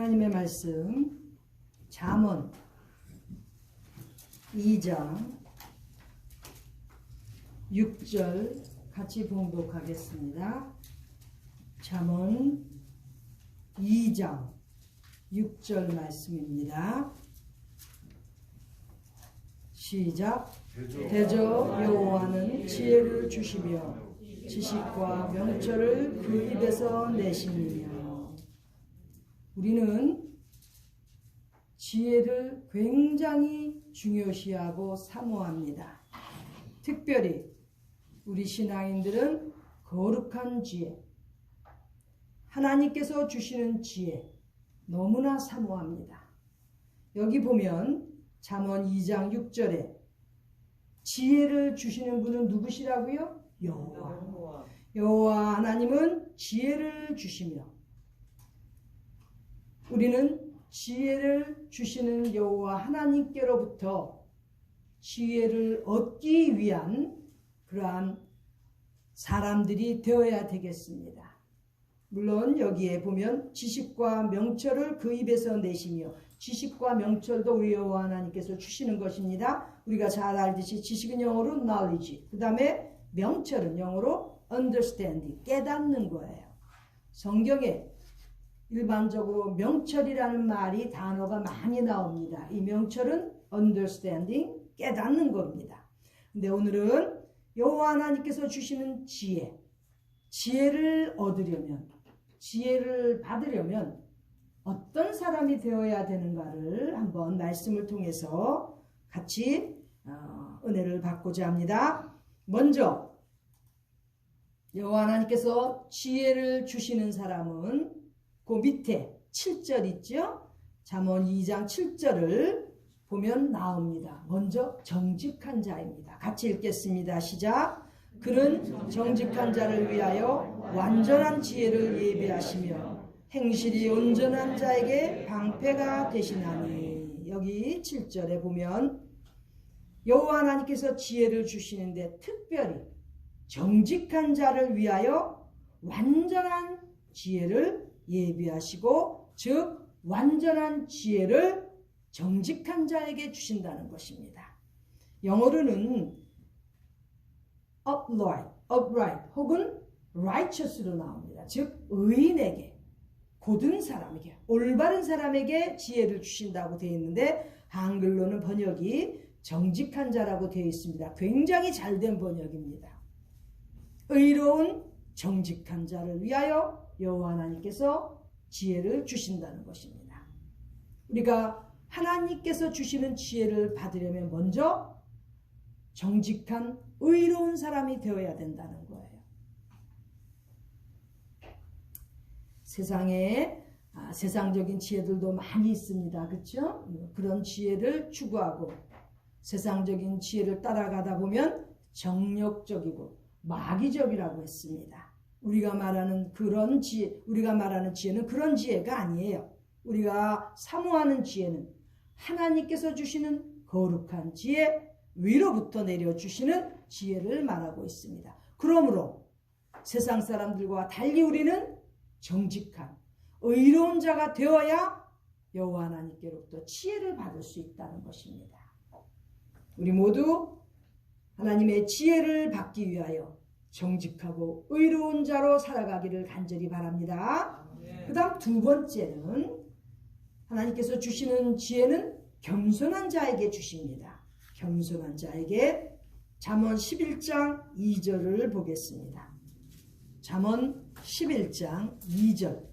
하나님의 말씀 잠언 2장 6절 같이 봉독하겠습니다. 잠언 2장 6절 말씀입니다. 시작. 대저 여호와는 지혜를 주시며 지식과 명철을 그 입에서 내시니며. 우리는 지혜를 굉장히 중요시하고 사모합니다. 특별히 우리 신앙인들은 거룩한 지혜, 하나님께서 주시는 지혜 너무나 사모합니다. 여기 보면 잠언 2장 6절에 지혜를 주시는 분은 누구시라고요? 여호와. 여호와 하나님은 지혜를 주시며, 우리는 지혜를 주시는 여호와 하나님께로부터 지혜를 얻기 위한 그러한 사람들이 되어야 되겠습니다. 물론 여기에 보면 지식과 명철을 그 입에서 내시며, 지식과 명철도 우리 여호와 하나님께서 주시는 것입니다. 우리가 잘 알듯이 지식은 영어로 knowledge, 그 다음에 명철은 영어로 understanding, 깨닫는 거예요. 성경에 일반적으로 명철이라는 말이 단어가 많이 나옵니다. 이 명철은 understanding, 깨닫는 겁니다. 근데 오늘은 여호와 하나님께서 주시는 지혜를 얻으려면, 지혜를 받으려면 어떤 사람이 되어야 되는가를 한번 말씀을 통해서 같이 은혜를 받고자 합니다. 먼저 여호와 하나님께서 지혜를 주시는 사람은 그 밑에 7절 있죠? 잠언 2장 7절을 보면 나옵니다. 먼저 정직한 자입니다. 같이 읽겠습니다. 시작. 그는 정직한 자를 위하여 완전한 지혜를 예비하시며 행실이 온전한 자에게 방패가 되시나니. 여기 7절에 보면 여호와 하나님께서 지혜를 주시는데 특별히 정직한 자를 위하여 완전한 지혜를 예비하시고, 즉 완전한 지혜를 정직한 자에게 주신다는 것입니다. 영어로는 upright 혹은 righteous로 나옵니다. 즉 의인에게, 고든 사람에게, 올바른 사람에게 지혜를 주신다고 되어 있는데 한글로는 번역이 정직한 자라고 되어 있습니다. 굉장히 잘된 번역입니다. 의로운 정직한 자를 위하여 여호와 하나님께서 지혜를 주신다는 것입니다. 우리가 하나님께서 주시는 지혜를 받으려면 먼저 정직한 의로운 사람이 되어야 된다는 거예요. 세상에 세상적인 지혜들도 많이 있습니다. 그렇죠? 그런 지혜를 추구하고 세상적인 지혜를 따라가다 보면 정력적이고 마귀적이라고 했습니다. 우리가 말하는 지혜는 그런 지혜가 아니에요. 우리가 사모하는 지혜는 하나님께서 주시는 거룩한 지혜, 위로부터 내려주시는 지혜를 말하고 있습니다. 그러므로 세상 사람들과 달리 우리는 정직한 의로운 자가 되어야 여호와 하나님께로부터 지혜를 받을 수 있다는 것입니다. 우리 모두 하나님의 지혜를 받기 위하여 정직하고 의로운 자로 살아가기를 간절히 바랍니다. 그 다음 두 번째는 하나님께서 주시는 지혜는 겸손한 자에게 주십니다. 겸손한 자에게. 잠언 11장 2절을 보겠습니다. 잠언 11장 2절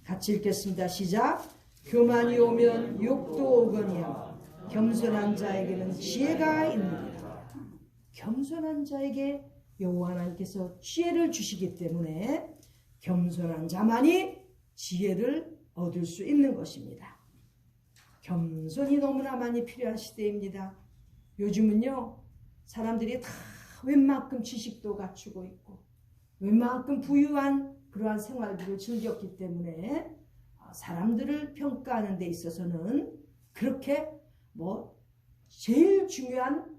같이 읽겠습니다. 시작. 교만이 오면 욕도 오거니와 겸손한 자에게는 지혜가 있느니라. 겸손한 자에게 여호와 하나님께서 지혜를 주시기 때문에 겸손한 자만이 지혜를 얻을 수 있는 것입니다. 겸손이 너무나 많이 필요한 시대입니다. 요즘은요, 사람들이 다 웬만큼 지식도 갖추고 있고 웬만큼 부유한 그러한 생활들을 즐겼기 때문에 사람들을 평가하는 데 있어서는 그렇게 제일 중요한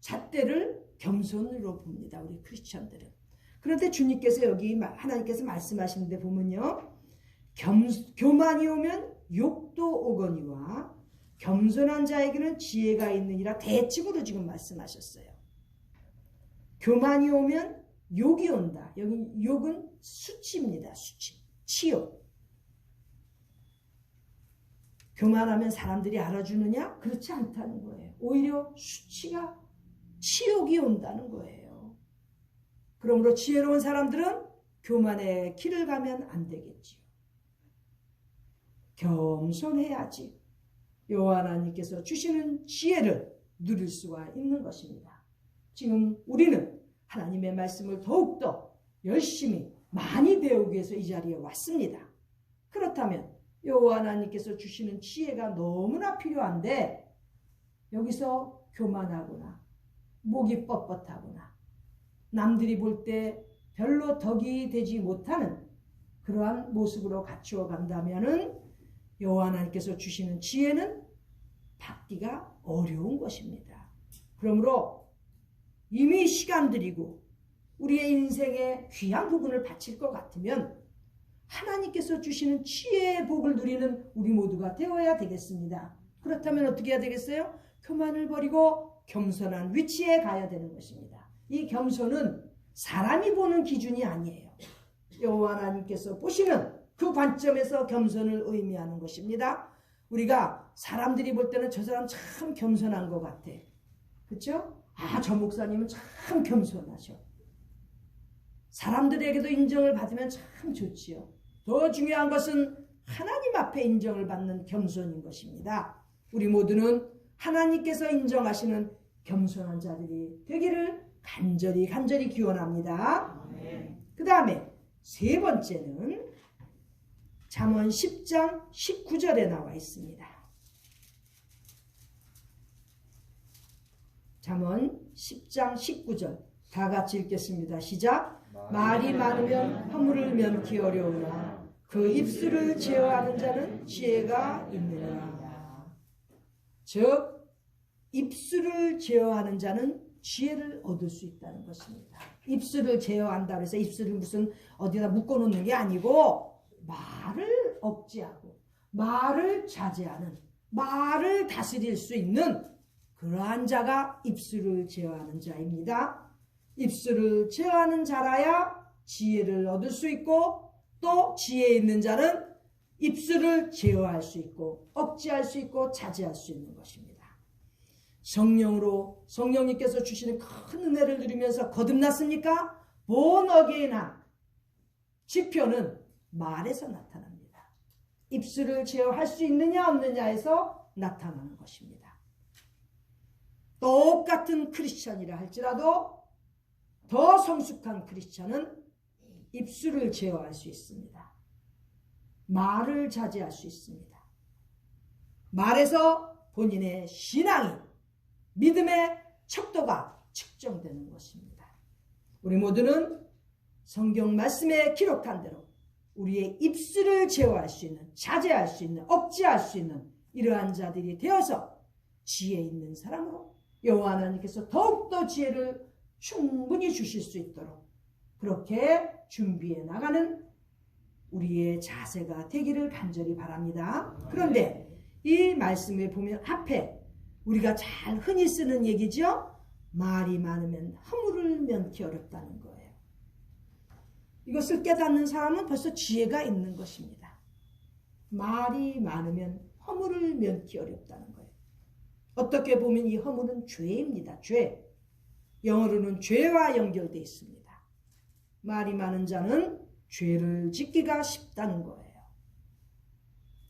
잣대를 겸손으로 봅니다. 우리 크리스천들은. 그런데 주님께서 여기 하나님께서 말씀하시는데 보면요, 교만이 오면 욕도 오거니와 겸손한 자에게는 지혜가 있느니라 대칭으로 지금 말씀하셨어요. 교만이 오면 욕이 온다. 여기 욕은 수치입니다. 수치. 치욕. 교만하면 사람들이 알아주느냐? 그렇지 않다는 거예요. 오히려 수치가 치욕이 온다는 거예요. 그러므로 지혜로운 사람들은 교만의 길을 가면 안 되겠지요. 겸손해야지 여호와 하나님께서 주시는 지혜를 누릴 수가 있는 것입니다. 지금 우리는 하나님의 말씀을 더욱더 열심히 많이 배우기 위해서 이 자리에 왔습니다. 그렇다면 여호와 하나님께서 주시는 지혜가 너무나 필요한데 여기서 교만하거나 목이 뻣뻣하거나 남들이 볼 때 별로 덕이 되지 못하는 그러한 모습으로 갖추어 간다면은 여호와 하나님께서 주시는 지혜는 받기가 어려운 것입니다. 그러므로 이미 시간 들이고 우리의 인생의 귀한 부분을 바칠 것 같으면 하나님께서 주시는 지혜의 복을 누리는 우리 모두가 되어야 되겠습니다. 그렇다면 어떻게 해야 되겠어요? 교만을 버리고 겸손한 위치에 가야 되는 것입니다. 이 겸손은 사람이 보는 기준이 아니에요. 여호와 하나님께서 보시는 그 관점에서 겸손을 의미하는 것입니다. 우리가 사람들이 볼 때는 저 사람 참 겸손한 것 같아. 그렇죠? 아, 저 목사님은 참 겸손하셔. 사람들에게도 인정을 받으면 참 좋지요. 더 중요한 것은 하나님 앞에 인정을 받는 겸손인 것입니다. 우리 모두는 하나님께서 인정하시는 겸손한 자들이 되기를 간절히 기원합니다. 그 다음에 세 번째는 잠언 10장 19절에 나와 있습니다. 잠언 10장 19절 다 같이 읽겠습니다. 시작. 말이 많으면 허물을 면기 어려우나 그 입술을 제어하는 자는 지혜가 있느니라. 즉 입술을 제어하는 자는 지혜를 얻을 수 있다는 것입니다. 입술을 제어한다고 해서 입술을 무슨 어디다 묶어놓는 게 아니고 말을 억제하고 말을 자제하는 말을 다스릴 수 있는 그러한 자가 입술을 제어하는 자입니다. 입술을 제어하는 자라야 지혜를 얻을 수 있고 또 지혜 있는 자는 입술을 제어할 수 있고 억제할 수 있고 자제할 수 있는 것입니다. 성령으로 성령님께서 주시는 큰 은혜를 누리면서 거듭났습니까? born again한 지표는 말에서 나타납니다. 입술을 제어할 수 있느냐 없느냐에서 나타나는 것입니다. 똑같은 크리스천이라 할지라도 더 성숙한 크리스천은 입술을 제어할 수 있습니다. 말을 자제할 수 있습니다. 말에서 본인의 신앙이 믿음의 척도가 측정되는 것입니다. 우리 모두는 성경 말씀에 기록한 대로 우리의 입술을 제어할 수 있는, 자제할 수 있는, 억제할 수 있는 이러한 자들이 되어서 지혜 있는 사람으로 여호와 하나님께서 더욱더 지혜를 충분히 주실 수 있도록 그렇게 준비해 나가는 우리의 자세가 되기를 간절히 바랍니다. 그런데 이 말씀에 보면 앞에 우리가 잘 흔히 쓰는 얘기죠. 말이 많으면 허물을 면키 어렵다는 거예요. 이것을 깨닫는 사람은 벌써 지혜가 있는 것입니다. 말이 많으면 허물을 면키 어렵다는 거예요. 어떻게 보면 이 허물은 죄입니다. 죄. 영어로는 죄와 연결되어 있습니다. 말이 많은 자는 죄를 짓기가 쉽다는 거예요.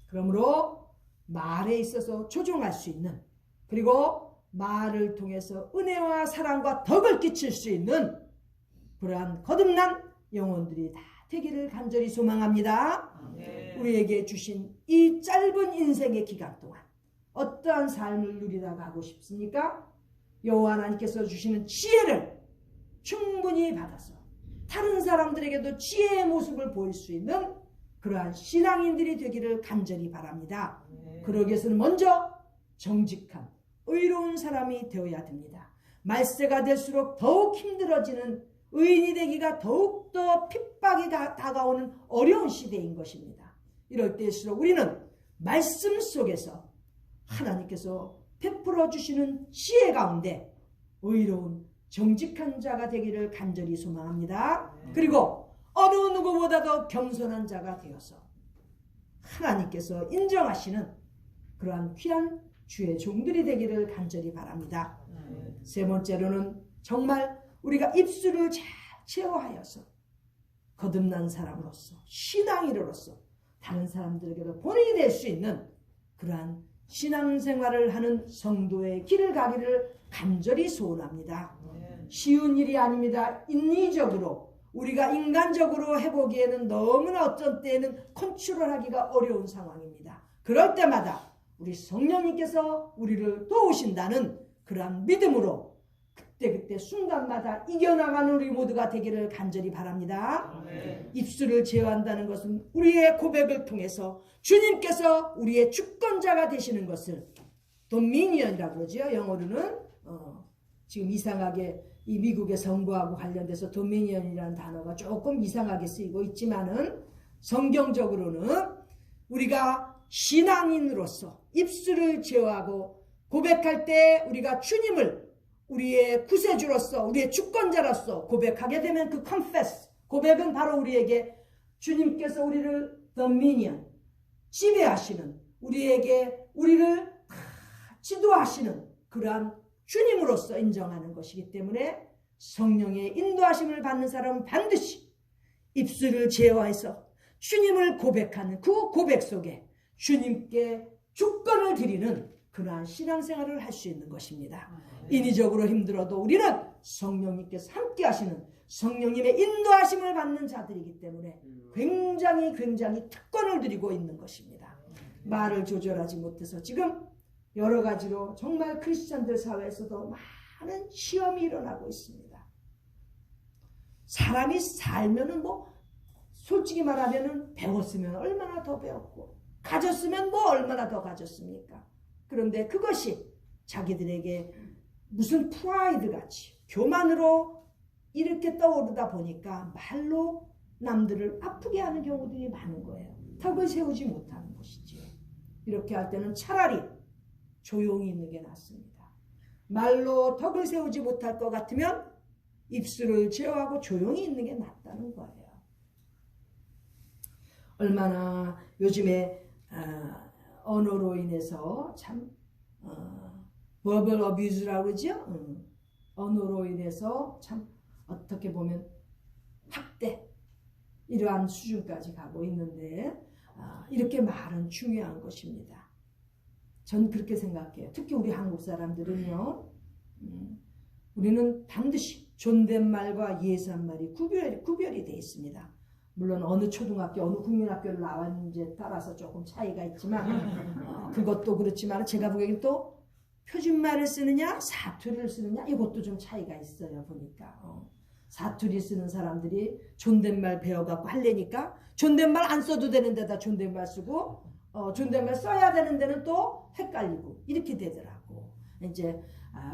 그러므로 말에 있어서 조종할 수 있는 그리고 말을 통해서 은혜와 사랑과 덕을 끼칠 수 있는 그러한 거듭난 영혼들이 다 되기를 간절히 소망합니다. 우리에게 주신 이 짧은 인생의 기간 동안 어떠한 삶을 누리다 가고 싶습니까? 여호와 하나님께서 주시는 지혜를 충분히 받아서 다른 사람들에게도 지혜의 모습을 보일 수 있는 그러한 신앙인들이 되기를 간절히 바랍니다. 그러기 위해서는 먼저 정직한 의로운 사람이 되어야 됩니다. 말세가 될수록 더욱 힘들어지는 의인이 되기가 더욱더 핍박이 다가오는 어려운 시대인 것입니다. 이럴 때일수록 우리는 말씀 속에서 하나님께서 베풀어 주시는 지혜 가운데 의로운 정직한 자가 되기를 간절히 소망합니다. 그리고 어느 누구보다도 겸손한 자가 되어서 하나님께서 인정하시는 그러한 귀한 주의 종들이 되기를 간절히 바랍니다. 세 번째로는 정말 우리가 입술을 잘 제어하여서 거듭난 사람으로서 신앙인으로서 다른 사람들에게도 본인이 될 수 있는 그러한 신앙생활을 하는 성도의 길을 가기를 간절히 소원합니다. 쉬운 일이 아닙니다. 인위적으로 우리가 인간적으로 해보기에는 너무나 어떤 때에는 컨트롤하기가 어려운 상황입니다. 그럴 때마다 우리 성령님께서 우리를 도우신다는 그러한 믿음으로 그때그때 순간마다 이겨나가는 우리 모두가 되기를 간절히 바랍니다. 아멘. 입술을 제어한다는 것은 우리의 고백을 통해서 주님께서 우리의 주권자가 되시는 것을 도미니언이라고 그러죠. 영어로는 지금 이상하게 이 미국의 선거하고 관련돼서 도미니언이라는 단어가 조금 이상하게 쓰이고 있지만은 성경적으로는 우리가 신앙인으로서 입술을 제어하고 고백할 때 우리가 주님을 우리의 구세주로서 우리의 주권자로서 고백하게 되면 그 confess 고백은 바로 우리에게 주님께서 우리를 dominion 지배하시는 우리를 지도하시는 그러한 주님으로서 인정하는 것이기 때문에 성령의 인도하심을 받는 사람은 반드시 입술을 제어해서 주님을 고백하는 그 고백 속에 주님께 주권을 드리는 그러한 신앙생활을 할 수 있는 것입니다. 인위적으로 힘들어도 우리는 성령님께서 함께 하시는 성령님의 인도하심을 받는 자들이기 때문에 굉장히 특권을 드리고 있는 것입니다. 말을 조절하지 못해서 지금 여러 가지로 정말 크리스찬들 사회에서도 많은 시험이 일어나고 있습니다. 사람이 살면은 솔직히 말하면은 배웠으면 얼마나 더 배웠고 가졌으면 얼마나 더 가졌습니까? 그런데 그것이 자기들에게 무슨 프라이드 같이 교만으로 이렇게 떠오르다 보니까 말로 남들을 아프게 하는 경우들이 많은 거예요. 턱을 세우지 못하는 것이지요. 이렇게 할 때는 차라리 조용히 있는 게 낫습니다. 말로 턱을 세우지 못할 것 같으면 입술을 제어하고 조용히 있는 게 낫다는 거예요. 얼마나 요즘에 언어로 인해서 참 verbal abuse라고 그러죠. 언어로 인해서 참 어떻게 보면 학대 이러한 수준까지 가고 있는데 이렇게 말은 중요한 것입니다. 전 그렇게 생각해요. 특히 우리 한국 사람들은요. 우리는 반드시 존댓말과 예산말이 구별이 되어 있습니다. 물론 어느 초등학교, 어느 국민학교를 나왔는지에 따라서 조금 차이가 있지만 그것도 그렇지만 제가 보기에는 또 표준말을 쓰느냐 사투리를 쓰느냐 이것도 좀 차이가 있어요. 보니까 사투리 쓰는 사람들이 존댓말 배워갖고 하려니까 존댓말 안 써도 되는 데다 존댓말 쓰고 존댓말 써야 되는 데는 또 헷갈리고 이렇게 되더라고. 이제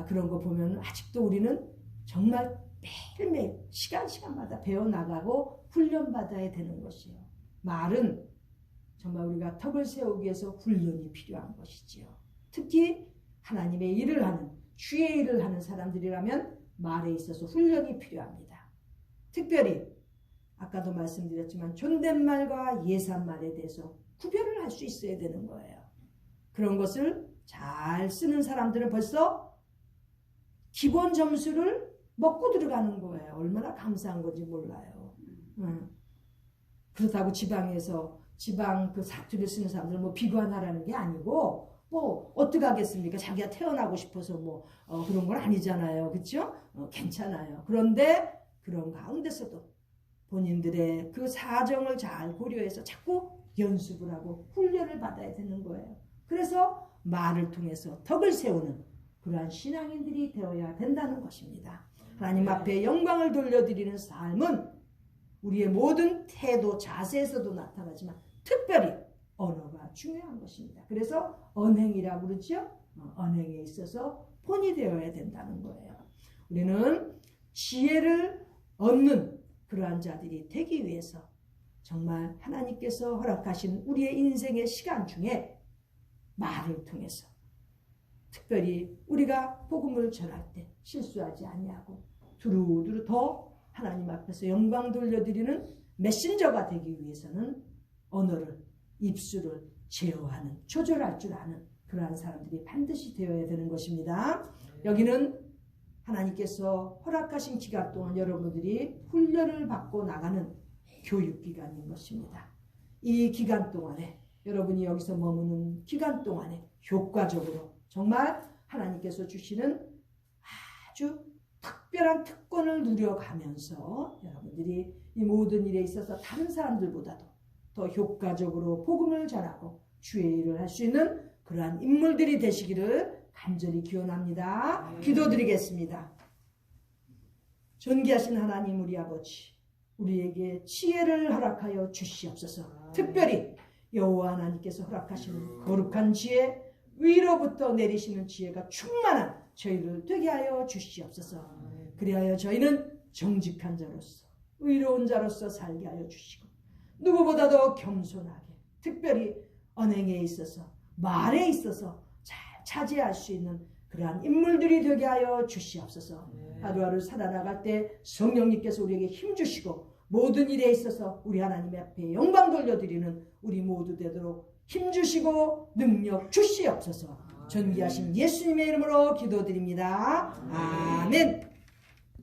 그런 거 보면 아직도 우리는 정말 매일매일 시간마다 배워나가고 훈련받아야 되는 것이에요. 말은 정말 우리가 턱을 세우기 위해서 훈련이 필요한 것이지요. 특히 하나님의 일을 하는 주의 일을 하는 사람들이라면 말에 있어서 훈련이 필요합니다. 특별히 아까도 말씀드렸지만 존댓말과 예산말에 대해서 구별을 할 수 있어야 되는 거예요. 그런 것을 잘 쓰는 사람들은 벌써 기본 점수를 먹고 들어가는 거예요. 얼마나 감사한 건지 몰라요. 그렇다고 지방 그 사투리 쓰는 사람들 비관하라는 게 아니고 어떻게 하겠습니까? 자기가 태어나고 싶어서 그런 건 아니잖아요. 그렇죠? 괜찮아요. 그런데 그런 가운데서도 본인들의 그 사정을 잘 고려해서 자꾸 연습을 하고 훈련을 받아야 되는 거예요. 그래서 말을 통해서 덕을 세우는 그러한 신앙인들이 되어야 된다는 것입니다. 하나님 앞에 영광을 돌려드리는 삶은 우리의 모든 태도, 자세에서도 나타나지만 특별히 언어가 중요한 것입니다. 그래서 언행이라고 그러죠. 언행에 있어서 본이 되어야 된다는 거예요. 우리는 지혜를 얻는 그러한 자들이 되기 위해서 정말 하나님께서 허락하신 우리의 인생의 시간 중에 말을 통해서 특별히 우리가 복음을 전할 때 실수하지 아니하고 두루두루 더 하나님 앞에서 영광 돌려드리는 메신저가 되기 위해서는 언어를, 입술을 제어하는, 조절할 줄 아는 그러한 사람들이 반드시 되어야 되는 것입니다. 여기는 하나님께서 허락하신 기간 동안 여러분들이 훈련을 받고 나가는 교육기간인 것입니다. 이 기간 동안에 여러분이 여기서 머무는 기간 동안에 효과적으로 정말 하나님께서 주시는 아주 특별한 특권을 누려가면서 여러분들이 이 모든 일에 있어서 다른 사람들보다도 더 효과적으로 복음을 전하고 주의 일을 할 수 있는 그러한 인물들이 되시기를 간절히 기원합니다. 기도드리겠습니다. 존귀하신 하나님 우리 아버지, 우리에게 지혜를 허락하여 주시옵소서. 특별히 여호와 하나님께서 허락하시는 거룩한 지혜, 위로부터 내리시는 지혜가 충만한 저희를 되게 하여 주시옵소서. 그리하여 저희는 정직한 자로서, 의로운 자로서 살게 하여 주시고, 누구보다도 겸손하게, 특별히 언행에 있어서, 말에 있어서 잘 차지할 수 있는 그러한 인물들이 되게 하여 주시옵소서. 하루하루 살아나갈 때 성령님께서 우리에게 힘주시고 모든 일에 있어서 우리 하나님 앞에 영광 돌려드리는 우리 모두 되도록 힘주시고 능력 주시옵소서. 존귀하신 예수님의 이름으로 기도드립니다. 아멘.